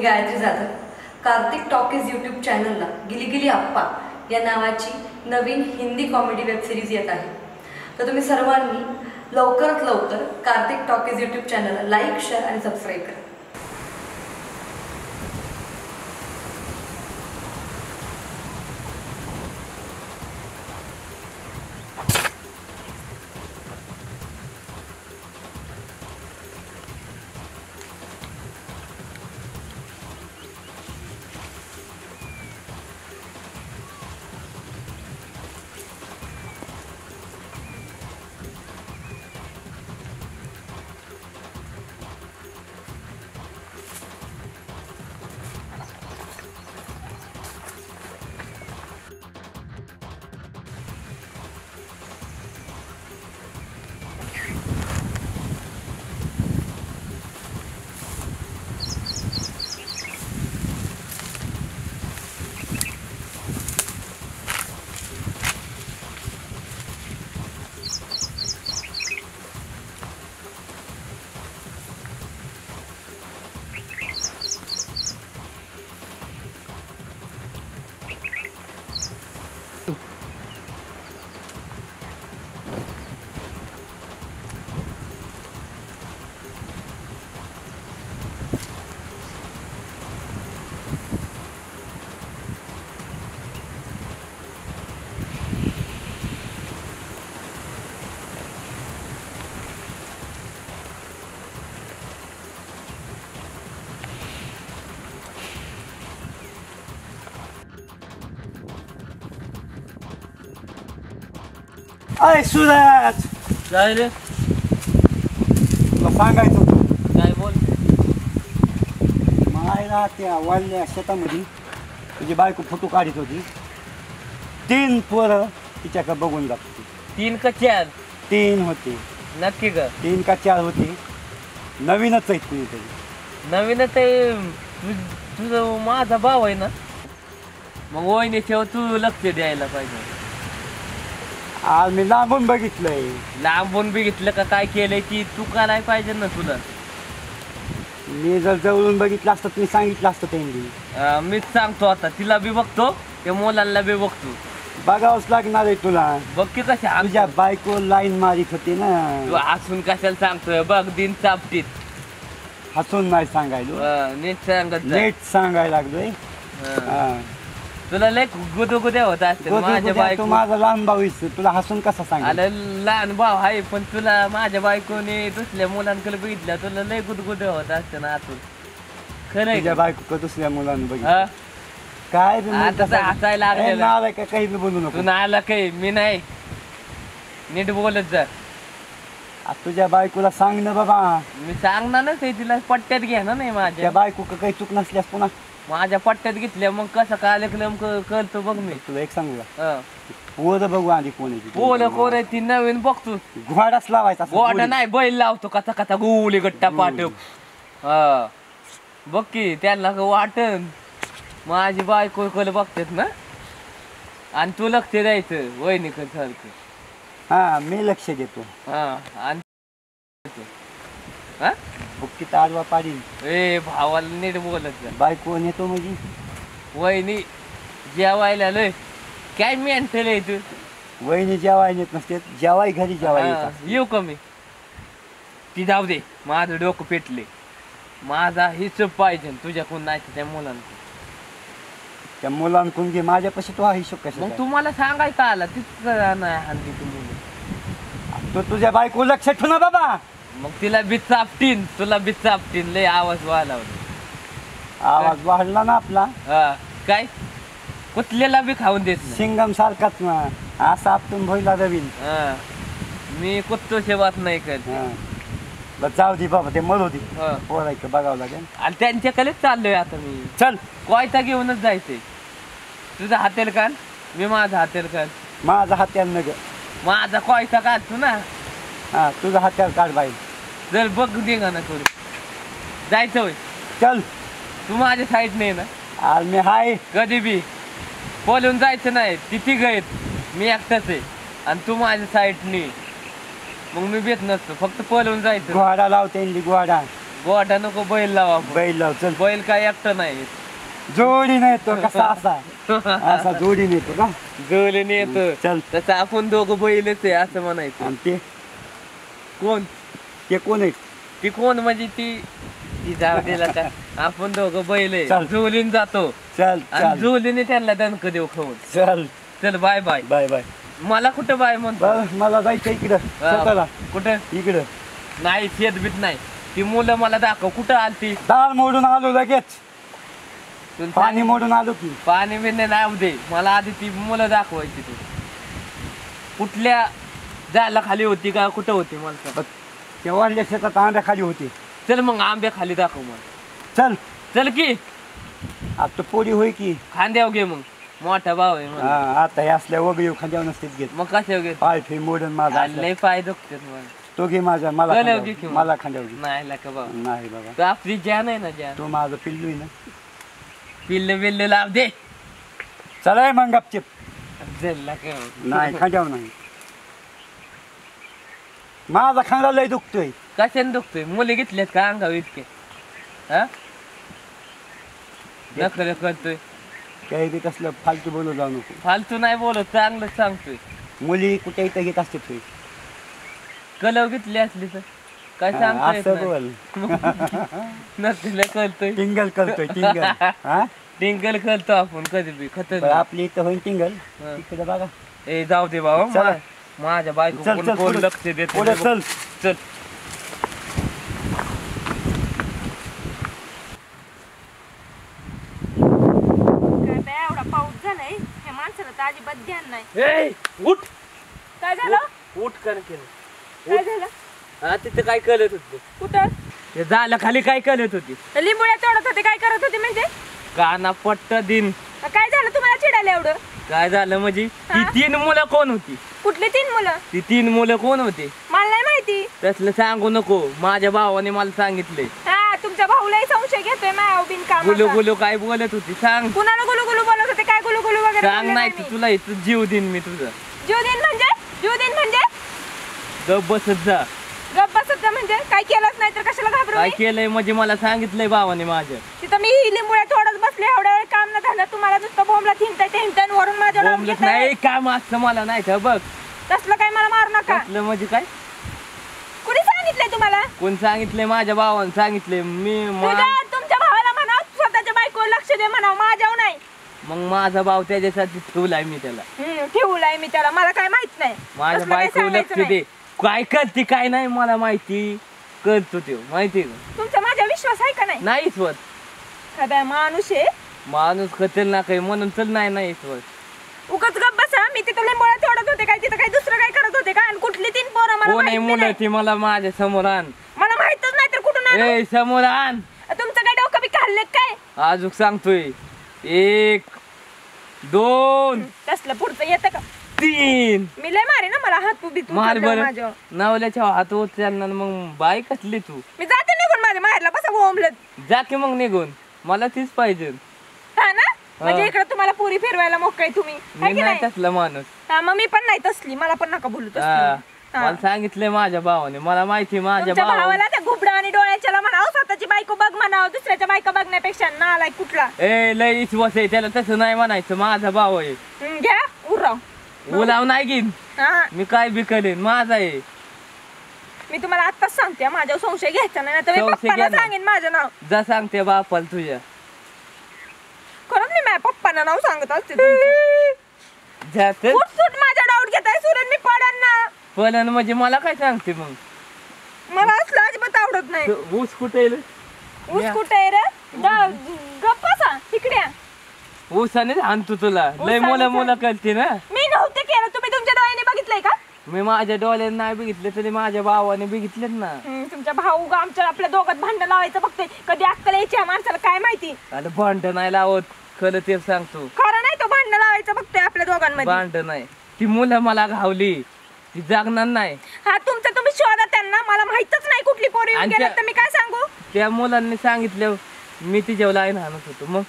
मी Gayatri Jadhav. Kartik talkies YouTube चॅनलला गिली गिली अप्पा या नावाची नवीन हिंदी कॉमेडी वेब सिरीज येत आहे. तर तुम्ही सर्वांनी लवकरात लवकर कार्तिक टॉकीज यूट्यूब चॅनलला लाईक, शेअर आणि सबस्क्राईब करा. अय सूरज, काय रे? तुला सांगायचं होतं. काय बोल. मायला त्या वाढल्या शेतामध्ये तुझी बायको फोटो काढत होती. 3 पोरं तिच्याकडे बघून जात होती. 3 का 4? 3 होते. नक्की का? 3 का 4 होते. नवीनच आहेत कुणीतरी. नवीन ते तुझं माझा भाव आहे ना, मग वहिनी ठेव, तू लक्ष द्यायला पाहिजे. आज मी लांबून बघितलंय. लांबून बघितलं का काय केलंय की तू करायला पाहिजे ना तुला. मी जर जवळून बघितलं असतं तुम्ही सांगितलं असतं त्यांनी. मीच सांगतो आता, तिला बी बघतो, त्या मुलांना बी बघतो. बघावंच लागणार आहे तुला. बघ की कशा तुझ्या बायको लाईन मारित होती ना. तू हसून कशाला सांगतोय? बघ दिन चापटीत. हसून नाही सांगायलो, नीट सांगत जा. नीट सांगायला लागलोय. तुला लय गुदगुद्या होत असते. माझ्या बायको, माझा लहान भाऊ तुला हसून कसा सांग. लहान भाऊ आहे पण तुला माझ्या बायकोने दुसऱ्या मुलांकडे बघितल्या, तुला लय गुदगुद्या होत असते ना आतून. खरं तुझ्या बायको दुसऱ्या मुलांना बघ हा? काय आता हसायला लागले. का काही बोलू नको. तू ना आला काही, मी नाही. नीट बोलत जा. तुझ्या बायकोला सांग ना बाबा. मी सांगणारच आहे तिला. पट्ट्यात घ्या ना. नाही माझ्या त्या बायको काही चूक नसल्यास पुन्हा माझ्या पट्ट्यात घेतल्या मग कसं काय करतो बघ. मी तुला एक सांगू का, पोर बघू आधी कोण बोल कोण आहे ती नवीन बघतो. घोडाच लावायचा. घोडा नाही, बैल लावतो. कथा कथा गोली गट्टा पाठव. हा बघ की त्यांना वाटन माझी बायको कल बघतात ना, आणि तू लक्ष द्यायचं वहिनीकडे सारखं. हा मी लक्ष देतो. हा आणि हा बुक्की तारवा पाडी. ए भावाला नीट बोलत जा. बायको नेतो म्हणजे वहिनी जेवायला लय काय मेंटल आहे तू. वहिनी जेवाय नेत नसते, जेवाय घरी जेवाय येऊ कमी. ती जाऊ दे, माझं डोकं पेटले. माझा हिशोब पाहिजे तुझ्याकडून, नाही त्या मुलांकडून. त्या मुलांकडून घे, माझ्यापाशी तो हा हिशोब कसा. मग तुम्हाला सांगायचं आला तिथं नाही हल्ली तुम्ही. तो तुझ्या बायको लक्ष ठेव ना बाबा. मग तिला बी चापटीन, तुला बी चापटीन. लय आवाज वाढला. आवाज वाढला ना आपला. हा काय कुठल्याला बी खाऊन देत नाही. सिंगम सारखाच ना, असा आपटून भोयला रवीन. मी कुत्तो सेवात नाही करत. जाऊ दे बाबा, ते मरू दे. हा. पोरायचं बघावं लागेल. आणि त्यांच्याकडेच चाललोय आता मी. चल कोयता घेऊनच जायचंय. तुझा हातेल कान, मी माझा हातेल कान. माझा हात्यार नग. माझा कोयता काढतो ना. हा तुझा हात्यार काढ बाई. जर बघ देगा ना करू. जायचं होय. चल तू माझ्या साईड नाही ना. आज मी हाय. कधी बी पळून जायचं नाही. किती गैत मी एकटाच आहे आणि तू माझ्या साईडनी. मग मी भेट नसतो, फक्त पळून जायचं. घोडा लावते घोडा. गोठा नको बैल लावा आपण. बैल लाव चल. बैल काय एकटा नाही जोडीने येतो कसा असा असा जोडीने येतो का गवलेने येतो. चल. तसं आपण दोघं बैलच आहे असं म्हणायचं. आणि ते कोण ते कोण आहे ती कोण म्हणजे ती ती जाऊ दिला का आपण दोघं बैल आहे. चल. झोलीन जातो चल आणि चल झोलीने त्यांना दणक देऊ खाऊन. चल चल बाय बाय. Bye bye. मला कुठं बाय म्हणतो. बरं, मला जायचं इकडं स्वतःला कुठं इकडं. नाही शेतबीत नाही. ती मुलं मला दाखव कुठं आलती. दार मोडून आलो लगेच. तुला पाणी मोडून आलो की. पाणी बिणे नाही दे मला आधी ती मुलं दाखवायची. तू कुठल्या जायला खाली होती का कुठं होती मला सांग. त्या वाढल्या शेतात आंब्या खाली होते. चल मग आंब्या खाली दाखव मला. चल चल की आता पोरी होय की. खांद्याव घे मग मोठा भाऊ आहे मला. हा आता हे असल्या वगैरे खांद्यावर नसतेच घेत. मग कशावर घे. पाय फे मोडून माझा असला. लय पाय दुखतात मला. तो घे माझा मला चल, खांद्यावर घे घे. की मग. मला खांद्यावर घे. नाही का भाऊ नाही बाबा तू आपली जान आहे ना जान. तो माझं पिल्लू आहे ना. पिल्ल बिल्ल लाव दे. चला मग गपचिप. जल्ला का नाही खांद्यावर नाही. माझा खांदा लय दुखतोय. कशाने दुखतोय. मुली घेतल्यात का अंगावर इतके हा नखरे करतोय. काही बी कसलं फालतू बोलू जाऊ नको. फालतू नाही बोलत चांगलंच सांगतोय. मुली कुठे इथं घेत असते तुझी. कलव घेतली असली तर काय असं सांगतोय. बोल. नसलेलं करतोय. टिंगल करतोय टिंगल. हा टिंगल करतो आपण कधी बी खतर. बरं, आपली इथं होईल टिंगल. हा. तिकडे बघा. ए जाऊ दे बाबा चला. माझ्या बायको चल, कोण चल, कोण पुढं. लक्ष देत पुढे चल. चल. काय बाई, एवढा पाऊस झालाय ह्या माणसाला तर अजिबात ध्यान नाही. ए उठ काय झालं उठ कर केलं. काय झालं हा तिथे काय कळत होती. कुठं ते झालं खाली काय कळत होती. तर लिंबुळ्या तोडत होते काय करत होते म्हणजे काना पट्ट दिन. काय झालं तुम्हाला चिडायला एवढं. काय झालं म्हणजे ती हा? 3 मुलं कोण होती. कुठली 3 मुलं ती 3 मुलं कोण होती. मला नाही माहिती. तसलं सांगू नको. माझ्या भावाने मला सांगितलंय. हा तुमच्या भाऊलाही संशय घेतोय माझ्या बिन गुलू काम. गुलू काय बोलत होती सांग. कुणाला गुलू गुलू बोलत होते काय गुलू गुलू वगैरे सांग बोलले नाही मी. तर तुला इथं जीव देईन मी तुझं. जीव दिन म्हणजे जीव दिन म्हणजे गप बसत जा. गप्प बसत जा म्हणजे काय केलंच नाही तर कशाला घाबरू काय मी? केलंय म्हणजे मला सांगितलंय भावाने माझ्या. तिथं मी ही लिंबुळ्या तोडत बसले एवढ्या वेळ काम न झालं तुम्हाला नुसतं बोंबला थिंटन वरून माझ्या नावावर बोंबलत घेताय. नाही काम असतं मला नाही का बघ. तसलं काय मला मारू नका. कसलं म्हणजे काय कुणी सांगितलंय तुम्हाला. कोण सांगितलंय. माझ्या भावाने सांगितलंय. मी तुमच्या भावाला म्हणा स्वतःच्या बायको लक्ष दे म्हणा माझ्यावर नाही. मग माझा भाव त्याच्यासाठी ठेवलाय मी त्याला. ठेवलाय मी त्याला मला काय माहित नाही. माझ्या तसलं काही बायको सांगायचं लक्ष नाही. दे. काय करते काय नाही मला माहिती. करतो ते माहिती का. तुमचा माझ्या विश्वास आहे का नाही. नाहीच होत. काय माणूस आहे माणूस खतेल ना काही म्हणून चल नाहीच होत. उगाच गप्प बसा. मी तिथं लिंबोळ्या तोडत होते काय तिथं काय दुसरं काय करत होते का आणि कुठली 3 पोरं मला कोण आहे माहित बी मुलं नाही. ती मला माझ्या समोर आण. मला माहितच नाही तर कुठून आणू? ए समोर आण. तुमचं काय डोकं बी खाल्ले काय. अजून सांगतोय. 1 2 तसलं पुढचं येतं का. 3 मी लय मारे ना मला हात बीत मार बरं. माझ्यावर. नवल्याच्या हात होत त्यांना मग बाई कसली तू. मी जाते निघून माझ्या माहेरला बसा बोंबलत. जा की मग निघून. मला तीच पाहिजे. हा ना म्हणजे हा. इकडे तुम्हाला पुरी फिरवायला मोकळे तुम्ही मी हाय की नाही नाही. तसला माणूस. हा मग मी पण नाही तसली. मला पण नका बोलू हा. तसली. हा. मला सांगितलंय माझ्या भावाने. मला माहिती माझ्या तुमच्या भावा. भावाला त्या घुबडा आणि डोळ्याच्याला म्हणावं स्वतःची बायको बघ म्हणावं दुसऱ्याच्या बायका बघण्यापेक्षा नालाय कुठला. ए लय विश्वास आहे त्याला. तसं नाही म्हणायचं. माझा भाव आहे. घ्या उराव. उलाव नाही घेईन हा मी. काय बी करेन माझा आहे. मी तुम्हाला आत्ताच सांगते माझ्यावर संशय घ्यायचा नाही तर मी संशय पप्पाला घ्या ना. सांगेन माझं नाव. जा सांगते बापाला तुझ्या. खरंच मी माझ्या पप्पाला नाव सांगत असते तुमचं. जा तर. फुट माझ्या डाऊट घेताय सुरेन मी पडन ना. पण म्हणजे मला काय सांगते मग. मला असलं अजिबात आवडत नाही. ऊस कुठे ऊस कुठे आहे रे. गप्प बसा तिकडे या. ऊसाने आणतो तुला. लय ऊसाने मुलं सांग. मुलं करते ना. मी नव्हते केलं तुम्ही तुमच्या डोळ्याने बघितलंय का. मी माझ्या डोळ्याने नाही बघितले तरी माझ्या भावाने बघितलेत ना. तुमच्या भाऊ गा आमच्या आपल्या दोघात भांडण लावायचं बघतोय. कधी अक्कल यायची या माणसाला काय माहिती. अरे भांड नाही लावत. खरं ते सांगतो. खरं नाही तो भांडण लावायचं बघतोय आपल्या दोघांमध्ये. भांड नाही. ती मुलं मला घावली. ती जागणार नाही. हा तुमचं तुम्ही शोधा त्यांना. मला माहितच नाही कुठली पोरी येऊन आणि गेल्यात त्या- तर मी काय सांगू. त्या मुलांनी सांगितलं मी तिच्यावर लाईन आणत होतो. मग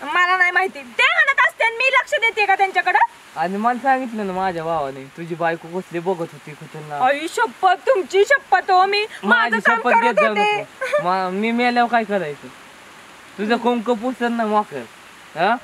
मला नाही माहिती. ते म्हणत असते आणि मी लक्ष देते का त्यांच्याकडे. आणि मला सांगितलं ना माझ्या भावाने तुझी बायको कसली बघत होती खतरनाक. आई शपथ तुमची शपथ हो. मी माझं माझी काम शपथ करत घेत जाऊ होते. नको. मी मेल्यावर काय करायचं? तुझं कुंक पुसन ना मोकर. हा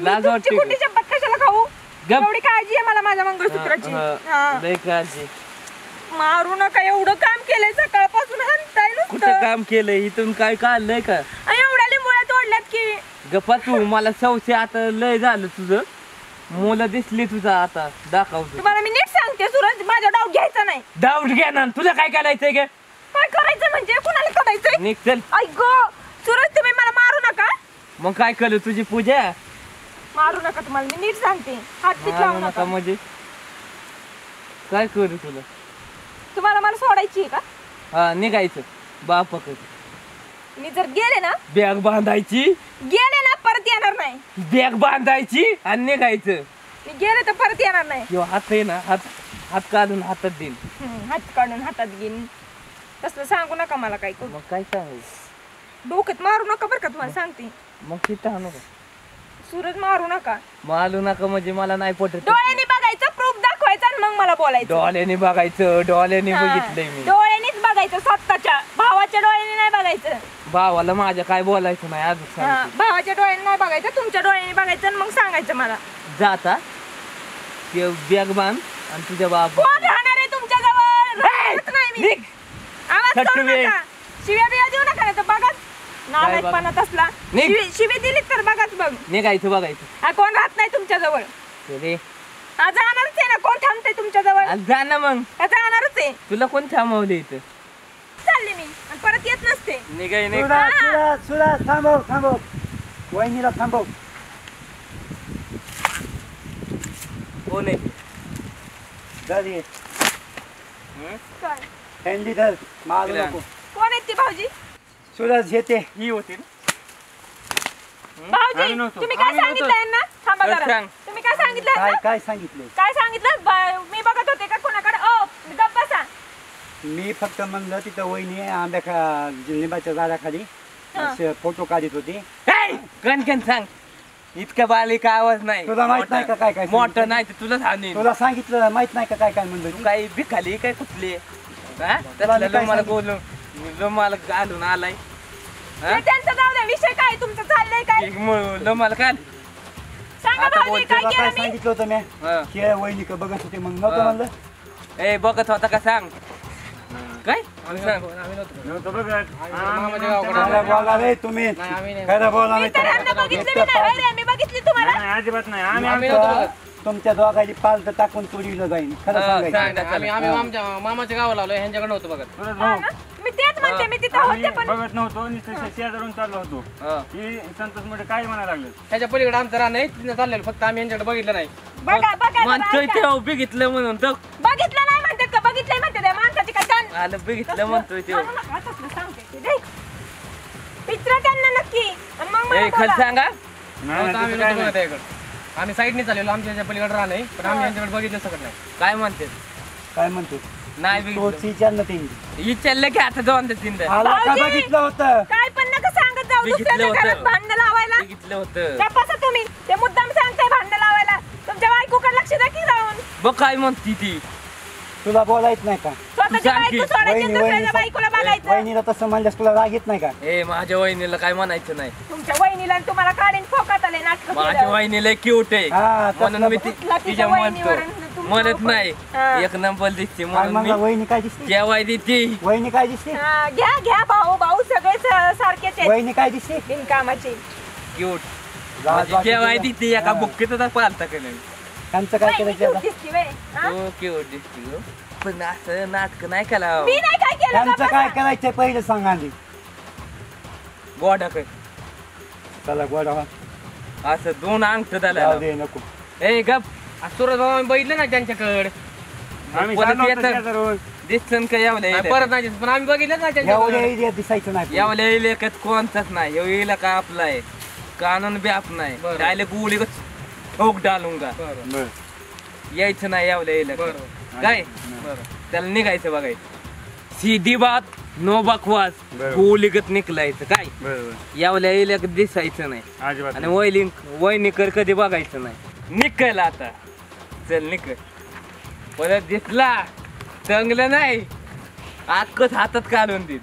लाज वाटते कुठे शपथ कशाला खाऊ? गप. एवढी काळजी आहे मला माझ्या मंगळसूत्राची. हा. लय काळजी. मारू नका, एवढं काम केलंय सकाळपासून हंताय कुठं नुसतं. काम केलंय? इथून काय काढलंय का? एवढ्या लिंबोळ्या तोडल्यात की. गप्पा तू मला सवसे आता लय झालं तुझं. मुलं दिसली तुझा आता दाखवतो. तुम्हाला मी नीट सांगते सूरज, माझा डाव घ्यायचा नाही. डाऊट घ्या ना. तुला काय करायचंय ग? काय करायचं म्हणजे? कुणाला करायचंय? निघ चल. ऐक सूरज, तुम्ही मला मारू नका. मग काय करू तुझी पूजा? मारू नका, तुम्हाला मी नीट सांगते. हात पीत मारू लावू नका नका. म्हणजे काय करू तुला? तुम्हाला मला सोडायची आहे का? हा निघायचं बापाकडे. मी जर गेले ना, बॅग बांधायची, गेले ना परत येणार नाही. बॅग बांधायची आणि निघायचं. मी गेले तर परत येणार नाही. किंवा हात आहे ना, हात काढून हातात देईन. हात काढून हातात घेईन. तसलं सांगू नका मला काही करू. मग काय सांगायचं? डोक्यात मारू नका बरं का, तुम्हाला सांगते. मग तिथं आणू का? सूरज मारू नका. मालू नका म्हणजे मला नाही पटत. डोळ्याने बघायचं, प्रूफ दाखवायचं आणि मग मला बोलायचं. डोळ्याने बघायचं, डोळ्याने हा. बघितलंय मी. डोळ्यानेच बघायचं, स्वतःच्या भावाच्या डोळ्याने नाही बघायचं. भावाला माझ्या काय बोलायचं नाही अजून हा, सांगते. भावाच्या डोळ्याने नाही बघायचं, तुमच्या डोळ्याने बघायचं आणि मग सांगायचं मला. जाता ते बॅग बांध आणि तुझ्या बाप कोण राहणार आहे तुमच्या जवळ? राहणारच नाही मी. निघ. आवाज करू सटवे. नका. शिव्या बिव्या देऊ नका, नाही तर बघाच नालायकपणात असला. निघ. शिवी दिली तर बघाच बघ. निघायचं बघायचं. हा, कोण राहत नाही तुमच्या जवळ. रे हा, जाणारच आहे ना. कोण थांबते तुमच्या जवळ? आज जा ना मग. हा, जाणारच आहे. तुला कोण थांबवलं इथं? चालले मी आणि परत येत नसते. निघाय सुराज थांबव थांबव. वहिनीला थांबव. कोण आहे? धर ये. काय? हँडी धर. मारू इकडे नको. कोण आहेत ती भाऊजी? सुराज येते. ही होती ना? भाऊजी, आम्ही नव्हतो. तुम्ही काय आम्ही सांगितलं यांना? थांबा तर जरा. सांग. तुम्ही काय सांगितलं काय यांना? काय सांगितलं? काय सांगितलं? मी बघत होते का कोणाकडे? ओ, गप्प बसा. मी फक्त म्हणलं तिथं वहिनी आंब्या लिंबाच्या झाडाखाली असे फोटो काढत होती. कणकण सांग. इतका बालिका आवाज नाही. तुला माहित नाही का काय काय मोठं सांगितलं? नाही तर तुला सांगेन. तुला सांगितलं माहित नाही का काय काय म्हणलं तू ती? काही भिखाली काय कुठली? हा? तुला तसलं काय मला सांगितलं? बोलून मला घालून आलाय. हा? हे त्यांचं जाऊ द्या. विषय काय तुमचं चाललंय काय? मला काय सांगा आता भाऊजी, बोल, काय तुला काय केलं मी? सांगितलं होतं मी? हा. हे वहिनी का बघत होते मग नव्हतं हा. म्हणलं. ए बघत होता का सांग. काय सांग. खरं बोला रे तुम्ही. खरं बोला मी तर यांना बघितलं बी नाही. होय रे, मी बघितली तुम्हाला. अजिबात नाही. नाही. तुमच्या दोघांची पालत टाकून तुडीलं जाईल. खरं हा, सांगायचं. सांग. आम्ही आमच्या मामाच्या गावाला आलो, ह्यांच्याकडे नव्हतं बघत. हा ना? मी तेच म्हणते, मी तिथं होते पण बघत नव्हतो, नुसतं शेजारून चाललो होतो हा. की संतोष मध्ये काय म्हणायला लागलं. त्याच्या पलीकडे आमचं रान आहे, तिथं चाललेलं. फक्त आम्ही यांच्याकडे बघितलं नाही. बघा बघा म्हणतोय जरा ते ऐका. बघितलं म्हणून तर बघितलं नाही म्हणतात का? बघितलंय म्हणते त्या माणसाची काय कान? आलं बघितलं म्हणतोय ते. म्हणू नका, तसलं सांगते ते. देख. विचारा त्यांना नक्की आणि मग मला ए खरं बोला. सांगा. नाही, आम्ही तसं काय नव्हतो नाही. बघत याकडे. आम्ही साईडने चाललेलो, आमच्या ह्याच्या पलीकडे रान आहे, पण आम्ही यांच्याकडे बघितलं सगळं नाही. काय म्हणते? काय म्हणतो नाही तो बघितलं. विचार ना ते. विचारलं की आता दोन तीन आला का भाऊजी! बघितलं होतं? काय पण नका सांगत जाऊ बघितलं दुसऱ्याच्या होतं. घरात भांडणं लावायला. बघितलं होतं. तपासा तुम्ही. ते मुद्दाम सांगताय भांडणं लावायला. तुमच्या बायकोकडे लक्ष द्या की जाऊन. बघ काय म्हणती ती. तुला बोलायच नाही का? स्वतःच्या सांग की. बायको सोडायची, दुसऱ्याच्या बायकोला बघायचं. वहिनीला तसं म्हणल्यास तुला राग येत नाही का? ए माझ्या वहिनीला काय म्हणायचं नाही. तुमच्या वहिनीला आणि तुम्हाला काढीन फोकात आले नाटक माझ्या वहिनीला क्यूट आहे हा, म्हणून मी ती- कुठला तिच्या तिच्या वहिनीवर म्हणतो. आणि तुमच्या म्हणत नाही. हा. एक नंबर दिसते काय म्हणून म्हणला मी वहिनी काय दिसते? जेवाय देते. वहिनी काय दिसते? घ्या घ्या भाऊ भाऊ सगळे सारखेच आहेत वहिनी काय दिसते? बिनकामाचे. क्यूट लाज वाटते जेवाय तुला? देते एका हा. बुक्कीत पालता का नाही. त्यांचं काय नाही, मी करायचं आता? cute दिसते व्हय. हा? तो क्यूट दिसते गं. पण असं नाटक नाही केला. मी नाही काय केलं त्यांचं का काय बसा. करायचं पहिलं सांगा आधी. गोडा कर चला गोडा असं दोन अंगठ जाऊ झाला. दे नको. ए गप सुरत बाबा आम्ही बघितलं ना त्यांच्याकडे. आम्ही परत चाललो होतो येतं. शेजारून. दिसन का यावल्या परत नाही दिसत, पण आम्ही बघितलं ना एवढ्या त्यांच्याकडे. एरियात दिसायचं नाही. यावल्या इलेकत कोणताच नाही. येईल का आपला आहे कानून बी आप नाही. बरं. डायरेक्ट गोळी ठोक डालूंगा. बरं बरं. यायचं नाही यावल्या इलेकत. बरं काय बरं. त्याला निघायचं बघायचं. सीधी बात नो बकवास. बरं. गोलीगत निघलायचं काय बरं. यावल्या इलेकत दिसायचं नाही. अजिबात आणि नाही. वहिनीकर कधी बघायचं नाही. निकल आता. चल निकल. परत दिसला चांगलं नाही अख्खच हातात काढून देत.